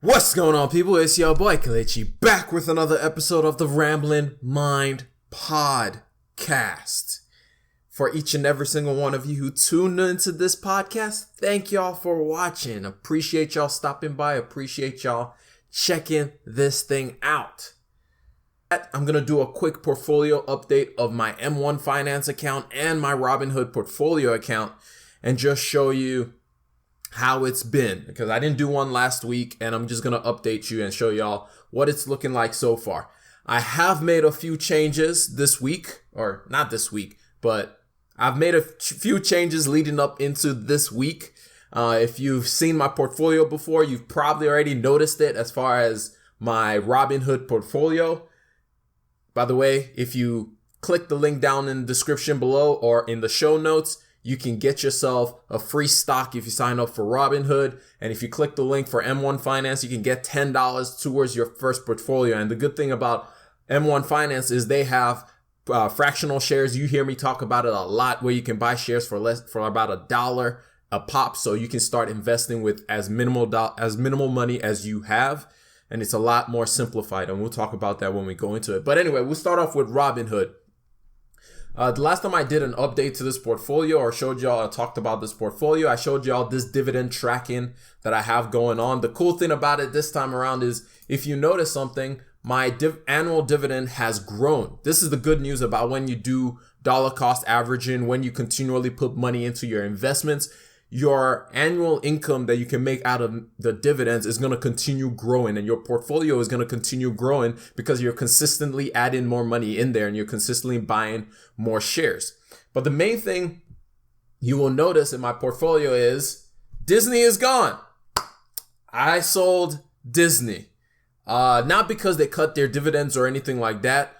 What's going on, people? It's your boy Kelechi back with another episode of the Ramblin' Mind Podcast. For each and every single one of you who tuned into this podcast, thank y'all for watching. Appreciate y'all stopping by. Appreciate y'all checking this thing out. I'm going to do a quick portfolio update of my M1 Finance account and my Robinhood portfolio account and just show you how it's been, because I didn't do one last week, and I'm just going to update you and show y'all what it's looking like so far. I have made a few changes this week, or not this week, but I've made a few changes leading up into this week. If you've seen my portfolio before, you've probably already noticed it as far as my Robinhood portfolio. By the way, if you click the link down in the description below or in the show notes, you can get yourself a free stock if you sign up for Robinhood. And if you click the link for M1 Finance, you can get $10 towards your first portfolio. And the good thing about M1 Finance is they have fractional shares. You hear me talk about it a lot, where you can buy shares for about $1 a pop. So you can start investing with as minimal money as you have. And it's a lot more simplified. And we'll talk about that when we go into it. But anyway, we'll start off with Robinhood. The last time I did an update to this portfolio or talked about this portfolio, I showed y'all this dividend tracking that I have going on. The cool thing about it this time around is, if you notice something, my annual dividend has grown. This is the good news about when you do dollar cost averaging, when you continually put money into your investments. Your annual income that you can make out of the dividends is going to continue growing, and your portfolio is going to continue growing because you're consistently adding more money in there and you're consistently buying more shares. But the main thing you will notice in my portfolio is Disney is gone. I sold Disney, not because they cut their dividends or anything like that,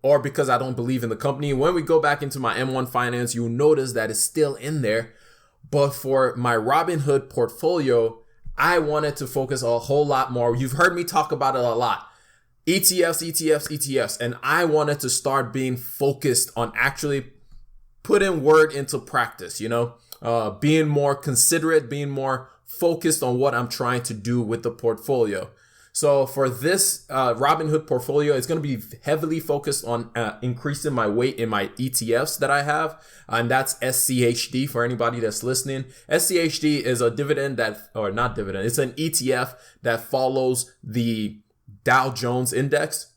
or because I don't believe in the company. When we go back into my M1 Finance, you'll notice that it's still in there. But for my Robinhood portfolio, I wanted to focus a whole lot more. You've heard me talk about it a lot. ETFs. And I wanted to start being focused on actually putting word into practice, being more considerate, being more focused on what I'm trying to do with the portfolio. So for this Robinhood portfolio, it's going to be heavily focused on increasing my weight in my ETFs that I have. And that's SCHD for anybody that's listening. SCHD is a it's an ETF that follows the Dow Jones Index.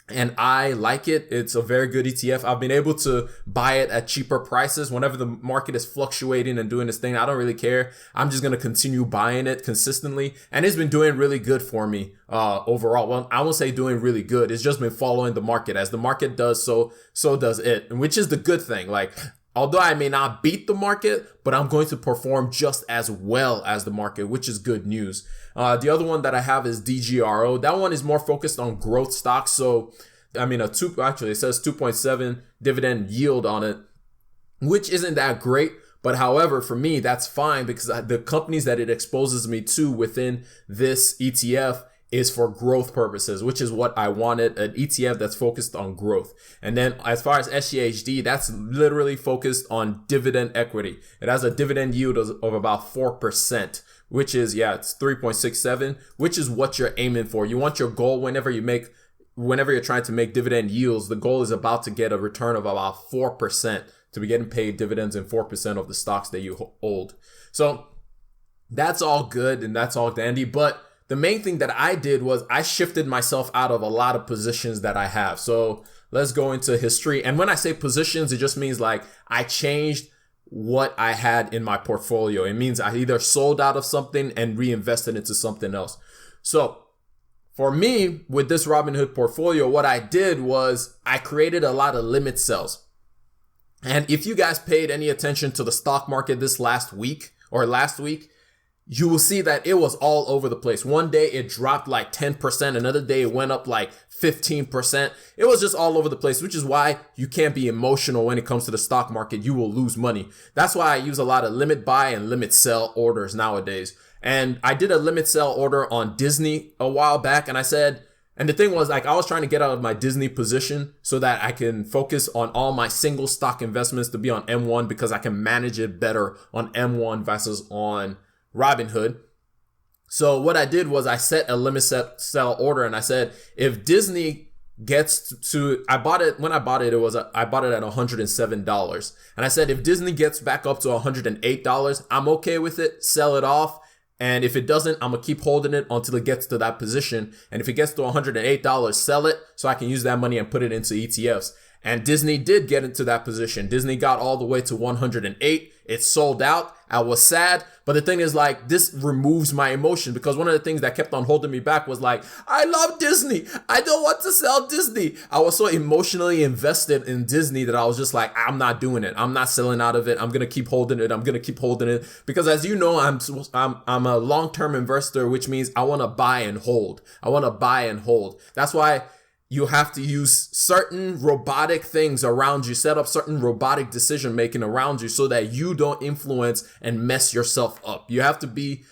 And I like it. It's a very good ETF. I've been able to buy it at cheaper prices whenever the market is fluctuating and doing this thing. I don't really care. I'm just going to continue buying it consistently. And it's been doing really good for me overall. Well, I won't say doing really good. It's just been following the market. As the market does, so does it, which is the good thing. Like, although I may not beat the market, but I'm going to perform just as well as the market, which is good news. The other one that I have is DGRO. That one is more focused on growth stocks. So, it says 2.7 dividend yield on it, which isn't that great. But however, for me, that's fine because the companies that it exposes me to within this ETF is for growth purposes, which is what I wanted, an ETF that's focused on growth. And then as far as SCHD, that's literally focused on dividend equity. It has a dividend yield of about 4%, which is, it's 3.67, which is what you're aiming for. You want your goal whenever you're trying to make dividend yields, the goal is about to get a return of about 4%, to be getting paid dividends in 4% of the stocks that you hold. So that's all good and that's all dandy. But the main thing that I did was I shifted myself out of a lot of positions that I have. So let's go into history. And when I say positions, it just means like I changed what I had in my portfolio. It means I either sold out of something and reinvested into something else. So for me, with this Robinhood portfolio, what I did was I created a lot of limit sells. And if you guys paid any attention to the stock market this last week, you will see that it was all over the place. One day it dropped like 10%. Another day it went up like 15%. It was just all over the place, which is why you can't be emotional when it comes to the stock market. You will lose money. That's why I use a lot of limit buy and limit sell orders nowadays. And I did a limit sell order on Disney a while back. And the thing was, like, I was trying to get out of my Disney position so that I can focus on all my single stock investments to be on M1, because I can manage it better on M1 versus on Robinhood. So what I did was I set a limit sell order, and I said, if Disney gets to, I bought it at $107. And I said, if Disney gets back up to $108, I'm okay with it. Sell it off. And if it doesn't, I'm going to keep holding it until it gets to that position. And if it gets to $108, sell it so I can use that money and put it into ETFs. And Disney did get into that position. Disney got all the way to 108. It sold out. I was sad. But the thing is, like, this removes my emotion, because one of the things that kept on holding me back was like, I love Disney. I don't want to sell Disney. I was so emotionally invested in Disney that I was just like, I'm not doing it. I'm not selling out of it. I'm going to keep holding it. I'm going to keep holding it. Because as you know, I'm a long-term investor, which means I want to buy and hold. I want to buy and hold. That's why you have to use certain robotic things around you, set up certain robotic decision making around you so that you don't influence and mess yourself up. You have to be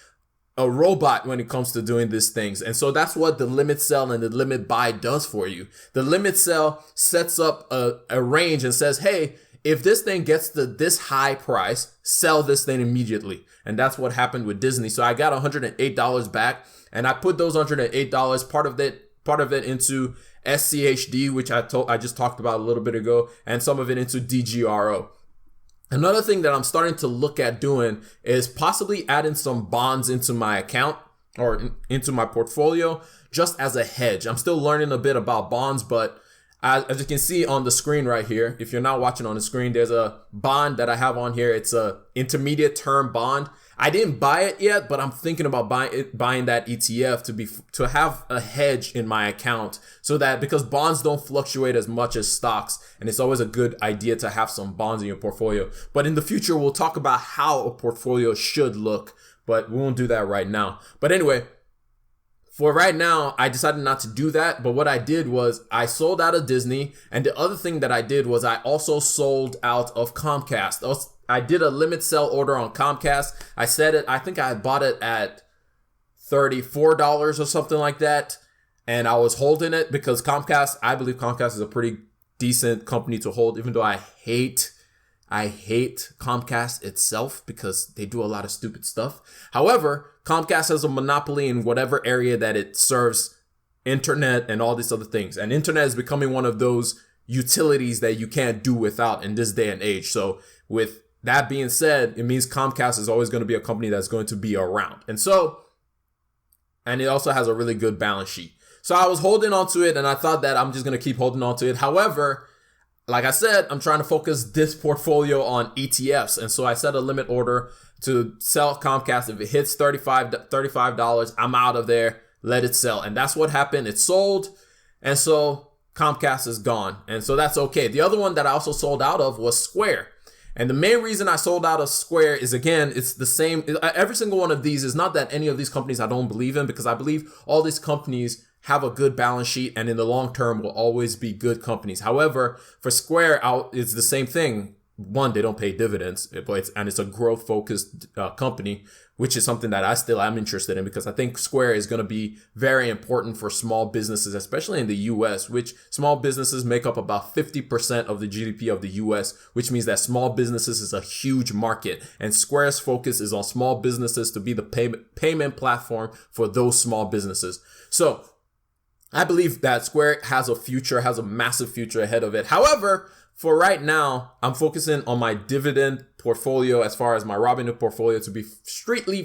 a robot when it comes to doing these things. And so that's what the limit sell and the limit buy does for you. The limit sell sets up a range and says, hey, if this thing gets to this high price, sell this thing immediately. And that's what happened with Disney. So I got $108 back, and I put those $108, part of it into SCHD, which I just talked about a little bit ago, and some of it into DGRO. Another thing that I'm starting to look at doing is possibly adding some bonds into my account or into my portfolio just as a hedge. I'm still learning a bit about bonds, but as you can see on the screen right here, if you're not watching on the screen, there's a bond that I have on here. It's a intermediate term bond. I didn't buy it yet, but I'm thinking about buying that ETF to have a hedge in my account, so that, because bonds don't fluctuate as much as stocks, and it's always a good idea to have some bonds in your portfolio. But in the future, we'll talk about how a portfolio should look, but we won't do that right now. But anyway, for right now, I decided not to do that. But what I did was I sold out of Disney. And the other thing that I did was I also sold out of Comcast. I did a limit sell order on Comcast. I think I bought it at $34 or something like that. And I was holding it because I believe Comcast is a pretty decent company to hold, even though I hate Comcast itself because they do a lot of stupid stuff. However, Comcast has a monopoly in whatever area that it serves internet and all these other things. And internet is becoming one of those utilities that you can't do without in this day and age. So with that being said, it means Comcast is always going to be a company that's going to be around. And it also has a really good balance sheet. So I was holding on to it, and I thought that I'm just going to keep holding on to it. However, like I said, I'm trying to focus this portfolio on ETFs. And so I set a limit order to sell Comcast. If it hits $35, I'm out of there. Let it sell. And that's what happened. It sold. And so Comcast is gone. And so that's okay. The other one that I also sold out of was Square. And the main reason I sold out of Square is, again, it's the same. Every single one of these is not that any of these companies I don't believe in, because I believe all these companies have a good balance sheet and in the long term will always be good companies. However, for Square, it's the same thing. One, they don't pay dividends, and it's a growth focused company, which is something that I still am interested in, because I think Square is going to be very important for small businesses, especially in the US, which small businesses make up about 50% of the GDP of the US, which means that small businesses is a huge market, and Square's focus is on small businesses to be the payment platform for those small businesses. So I believe that Square has a massive future ahead of it. However, for right now, I'm focusing on my dividend portfolio as far as my Robinhood portfolio to be strictly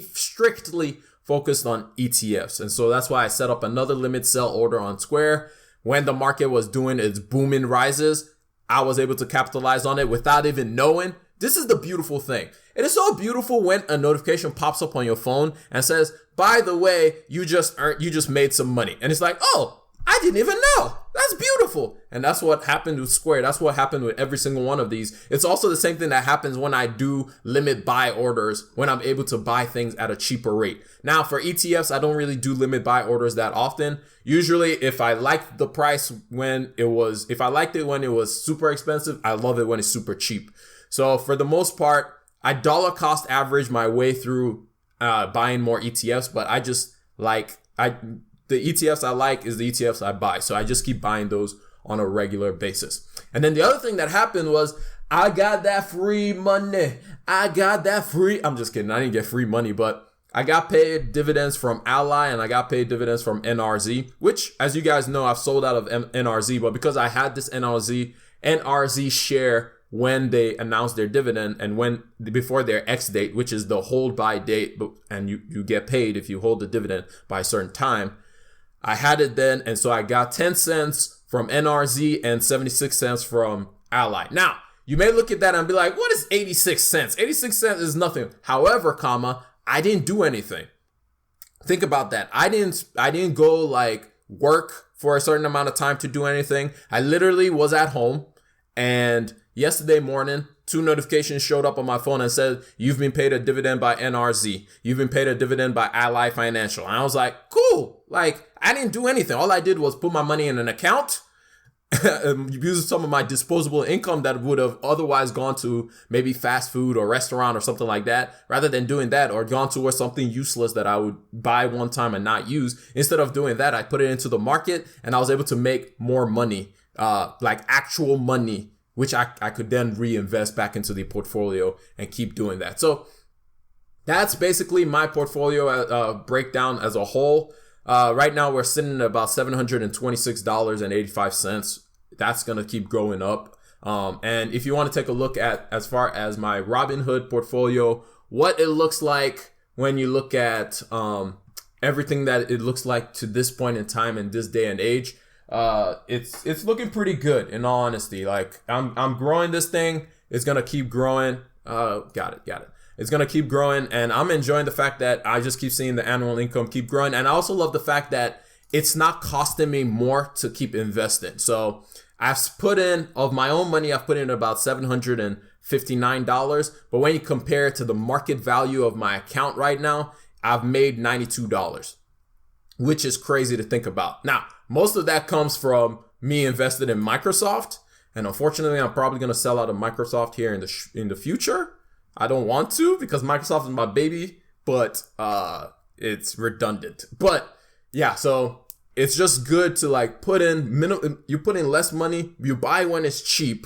focused on ETFs. And so that's why I set up another limit sell order on Square. When the market was doing its booming rises, I was able to capitalize on it without even knowing. This is the beautiful thing. It is so beautiful when a notification pops up on your phone and says, by the way, you just made some money. And it's like, oh, I didn't even know. That's beautiful. And that's what happened with Square. That's what happened with every single one of these. It's also the same thing that happens when I do limit buy orders, when I'm able to buy things at a cheaper rate. Now, for ETFs, I don't really do limit buy orders that often. Usually, if I liked the price if I liked it when it was super expensive, I love it when it's super cheap. So for the most part, I dollar cost average my way through buying more ETFs, but I just the ETFs I like is the ETFs I buy. So I just keep buying those on a regular basis. And then the other thing that happened was I got that free money. I'm just kidding. I didn't get free money, but I got paid dividends from Ally and I got paid dividends from NRZ, which, as you guys know, I've sold out of NRZ, but because I had this NRZ share when they announced their dividend and when before their X date, which is the hold by date, and you get paid if you hold the dividend by a certain time. I had it then, and so I got 10 cents from NRZ and 76 cents from Ally. Now, you may look at that and be like, what is 86 cents? 86 cents is nothing. However, I didn't do anything. Think about that. I didn't go like work for a certain amount of time to do anything. I literally was at home, and yesterday morning, 2 notifications showed up on my phone and said, you've been paid a dividend by NRZ. You've been paid a dividend by Ally Financial. And I was like, cool. Like, I didn't do anything. All I did was put my money in an account, use some of my disposable income that would have otherwise gone to maybe fast food or restaurant or something like that, rather than doing that, or gone towards something useless that I would buy one time and not use. Instead of doing that, I put it into the market and I was able to make more money, like actual money, which I could then reinvest back into the portfolio and keep doing that. So that's basically my portfolio breakdown as a whole. Right now we're sitting at about $726.85. That's going to keep going up. And if you want to take a look at, as far as my Robinhood portfolio, what it looks like when you look at everything that it looks like to this point in time in this day and age, it's looking pretty good, in all honesty. Like, I'm growing this thing. It's going to keep growing. Got it. It's going to keep growing, and I'm enjoying the fact that I just keep seeing the annual income keep growing. And I also love the fact that it's not costing me more to keep investing. So I've put in, of my own money, I've put in about $759. But when you compare it to the market value of my account right now, I've made $92, which is crazy to think about. Now, most of that comes from me invested in Microsoft. And unfortunately, I'm probably going to sell out of Microsoft here in the future. I don't want to, because Microsoft is my baby, but it's redundant. But yeah, so it's just good to like put in you put in less money, you buy when it's cheap,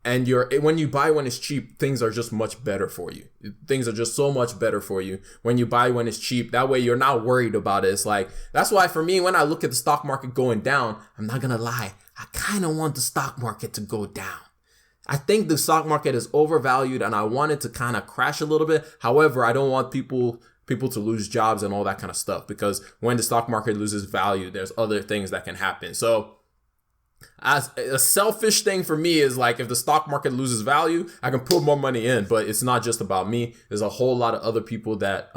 and when you buy when it's cheap, things are just much better for you. Things are just so much better for you when you buy when it's cheap. That way you're not worried about it. It's like, that's why for me, when I look at the stock market going down, I'm not gonna lie, I kind of want the stock market to go down. I think the stock market is overvalued and I want it to kind of crash a little bit. However, I don't want people to lose jobs and all that kind of stuff, because when the stock market loses value, there's other things that can happen. So as a selfish thing for me is like, if the stock market loses value, I can put more money in, but it's not just about me. There's a whole lot of other people that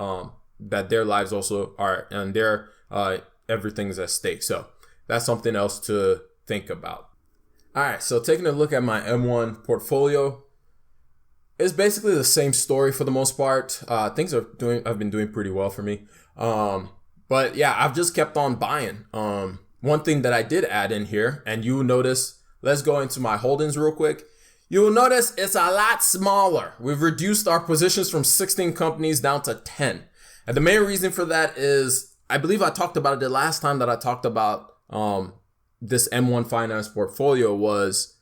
their lives also are, and their everything's at stake. So that's something else to think about. All right, so taking a look at my M1 portfolio, it's basically the same story for the most part. Things have been doing pretty well for me. But yeah, I've just kept on buying. One thing that I did add in here, and you will notice, let's go into my holdings real quick. You will notice it's a lot smaller. We've reduced our positions from 16 companies down to 10. And the main reason for that is, I believe I talked about it the last time that I talked about this M1 Finance portfolio, was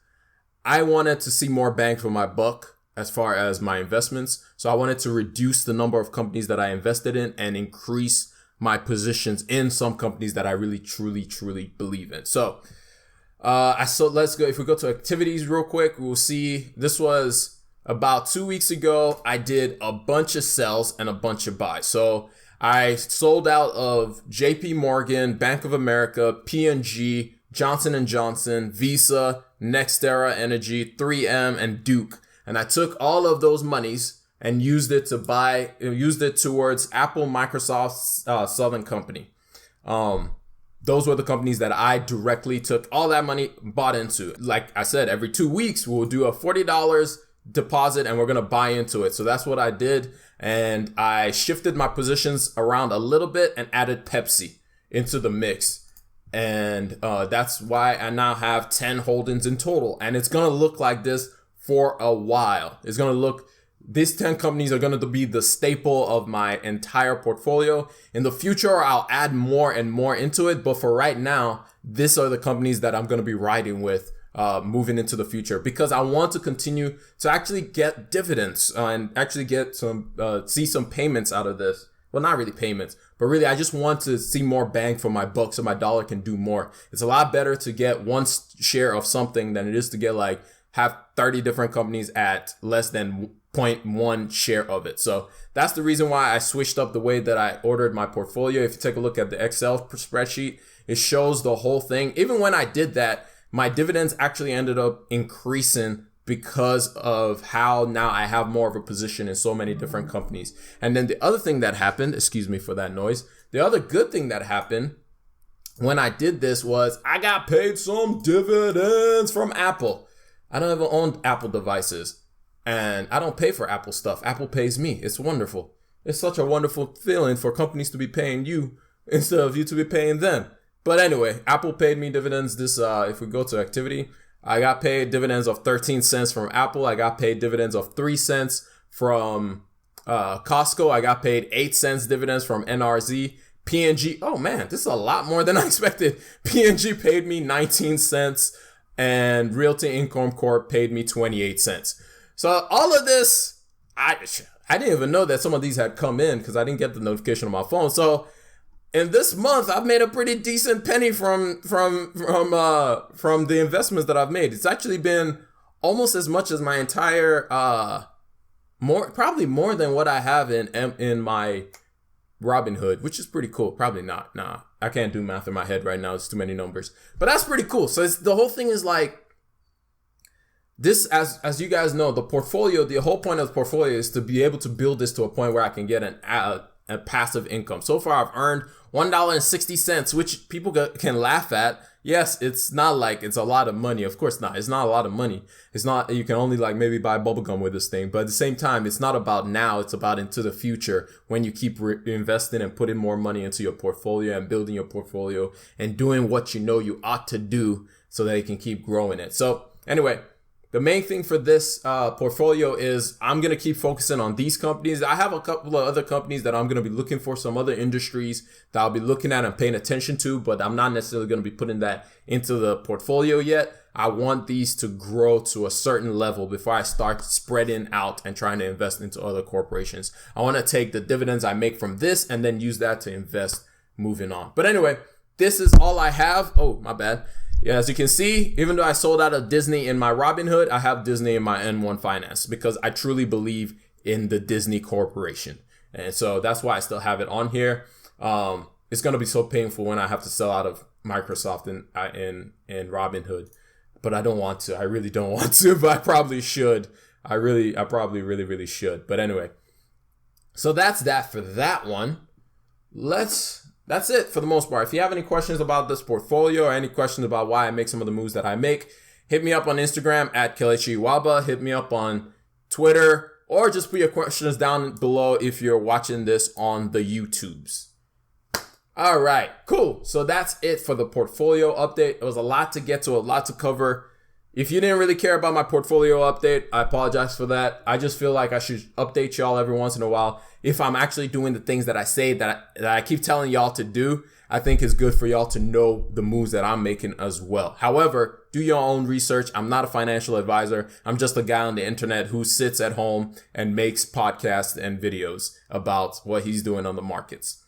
I wanted to see more bang for my buck as far as my investments. So I wanted to reduce the number of companies that I invested in and increase my positions in some companies that I really, truly, truly believe in. So let's go. If we go to activities real quick, we'll see this was about 2 weeks ago. I did a bunch of sells and a bunch of buys. So I sold out of JP Morgan, Bank of America, P&G, Johnson & Johnson, Visa, NextEra Energy, 3M, and Duke. And I took all of those monies and used it towards Apple, Microsoft, Southern Company. Those were the companies that I directly took all that money, bought into. Like I said, every 2 weeks, we'll do a $40 deposit and we're going to buy into it. So that's what I did. And I shifted my positions around a little bit and added Pepsi into the mix. And that's why I now have 10 holdings in total. And it's going to look like this for a while. These 10 companies are going to be the staple of my entire portfolio. In the future, I'll add more and more into it. But for right now, these are the companies that I'm going to be riding with moving into the future, because I want to continue to actually get dividends and actually get see some payments out of this well, not really payments, but really I just want to see more bang for my buck so my dollar can do more. It's a lot better to get one share of something than it is to get like have 30 different companies at less than 0.1 share of it. So that's the reason why I switched up the way that I ordered my portfolio. If you take a look at the Excel spreadsheet, it shows the whole thing. Even when I did that, my dividends actually ended up increasing because of how now I have more of a position in so many different companies. And then the other thing that happened, excuse me for that noise, the other good thing that happened when I did this was I got paid some dividends from Apple. I don't even own Apple devices and I don't pay for Apple stuff. Apple pays me. It's wonderful. It's such a wonderful feeling for companies to be paying you instead of you to be paying them. But anyway, Apple paid me dividends this, if we go to activity, I got paid dividends of 13 cents from Apple. I got paid dividends of 3 cents from Costco. I got paid 8 cents dividends from NRZ. P&G, oh man, this is a lot more than I expected. P&G paid me 19 cents and Realty Income Corp paid me 28 cents. So all of this, I didn't even know that some of these had come in because I didn't get the notification on my phone. So in this month, I've made a pretty decent penny from the investments that I've made. It's actually been almost as much as my entire probably more than what I have in my Robinhood, which is pretty cool. Probably not. Nah, I can't do math in my head right now. It's too many numbers. But that's pretty cool. So the whole thing is like this, as you guys know, the portfolio, the whole point of the portfolio is to be able to build this to a point where I can get a passive income. So far, I've earned $1.60, which people can laugh at. Yes, it's not like it's a lot of money. Of course not. It's not a lot of money. It's not, you can only like maybe buy bubblegum with this thing. But at the same time, it's not about now. It's about into the future when you keep investing and putting more money into your portfolio and building your portfolio and doing what you know you ought to do so that you can keep growing it. So anyway, the main thing for this portfolio is I'm going to keep focusing on these companies. I have a couple of other companies that I'm going to be looking for, some other industries that I'll be looking at and paying attention to, but I'm not necessarily going to be putting that into the portfolio yet. I want these to grow to a certain level before I start spreading out and trying to invest into other corporations. I want to take the dividends I make from this and then use that to invest moving on. But anyway, this is all I have. Oh, my bad. Yeah, as you can see, even though I sold out of Disney in my Robinhood, I have Disney in my N1 Finance because I truly believe in the Disney Corporation. And so that's why I still have it on here. It's going to be so painful when I have to sell out of Microsoft in Robinhood. But I don't want to. I really don't want to, but I probably should. I probably really should. But anyway, so that's that for that one. That's it for the most part. If you have any questions about this portfolio or any questions about why I make some of the moves that I make, hit me up on Instagram at KelechIwuaba. Hit me up on Twitter, or just put your questions down below if you're watching this on the YouTubes. All right, cool. So that's it for the portfolio update. It was a lot to get to, a lot to cover. If you didn't really care about my portfolio update, I apologize for that. I just feel like I should update y'all every once in a while. If I'm actually doing the things that I say that I keep telling y'all to do, I think it's good for y'all to know the moves that I'm making as well. However, do your own research. I'm not a financial advisor. I'm just a guy on the internet who sits at home and makes podcasts and videos about what he's doing on the markets.